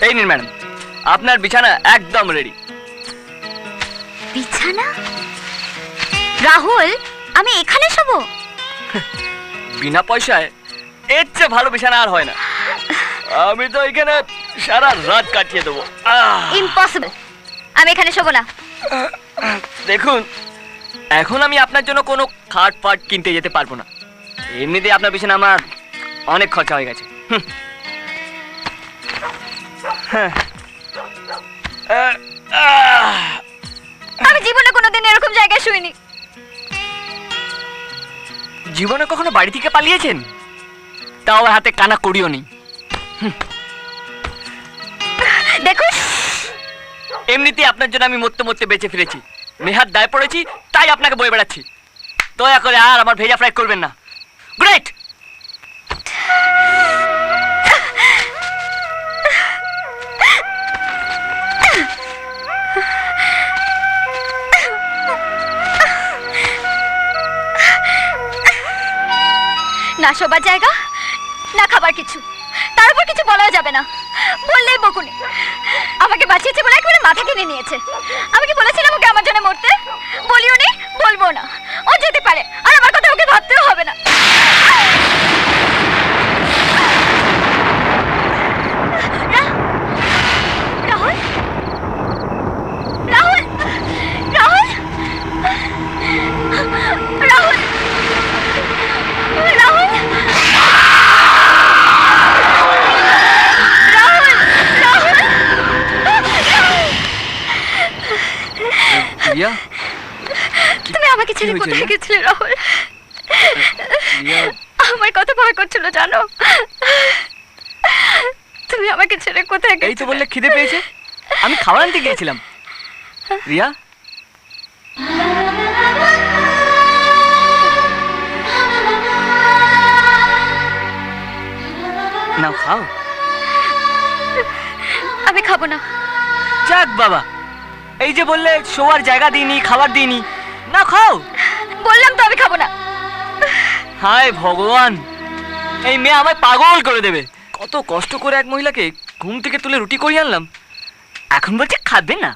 এই নিন ম্যাডাম, আপনার বিছানা একদম রেডি। বিছানা? রাহুল, আমি এখানে শোবো? বিনা পয়সায় এর চেয়ে ভালো বিছানা আর হয় না। আমি তো এখানে সারা রাত কাটিয়ে দেবো। ইম্পসিবল, আমি এখানে শোবো না। দেখুন, এখন আমি আপনার জন্য কোনো খাট ফাট কিনতে যেতে পারবো না। এমনিতেই আপনার পিছনে আমার অনেক খরচা হয়ে গেছে। আমি জীবনে কোনোদিন এরকম জায়গায় শুইনি। জীবনে কখনো বাড়ি থেকে পালিয়েছেন? তাও হাতে কানা করিও নেই। দেখুন, এমনিতেই আপনার জন্য আমি মরতে মরতে বেঁচে ফিরেছি, নেহাত দায় পড়েছি, তাই আপনাকে বয়ে বেড়াচ্ছি। দয়া করে আর আমার ভেজা ফ্রাই করবেন না। গ্রেট। না শোবার জায়গা, না খাবার কিছু, তার উপর কিছু বলা যাবে না। বললেই বকুনি। আমাকে বাঁচিয়েছে বলে একেবারে মাথা কিনে নিয়েছে। আমি কি বলেছিলাম ওকে আমার জন্য মরতে? বলিও নি, বলবো না। ও যেতে পারে, আর আমার কথা ওকে ভাবতেও হবে না। রাহুল, রাহুল, রাহুল, রাহুল, রাহুল, রিয়া, তুমি আমাকে ছেড়ে হয়েছে কোথায় রিয়া? গেছিলে রাহুল? রিয়া, আমার কত ভয় করছিল জানো? তুমি আমাকে ছেড়ে কোথায় এই তো গেছিলে? বললে খিদে পেয়েছে, আমি খাবার আনতে গিয়েছিলাম। রিয়া, নাও খাও। আমি খাবো না। যাক বাবা, এই যে বললে শোয়ার জায়গা দিইনি, খাবার দিইনি, না খাও। বললাম তো আমি খাবো না। হায় ভগবান, এই মেয়ে আমায় পাগল করে দেবে। কত কষ্ট করে এক মহিলাকে ঘুম থেকে তুলে রুটি করিয়ে আনলাম, এখন বলছে খাবে না।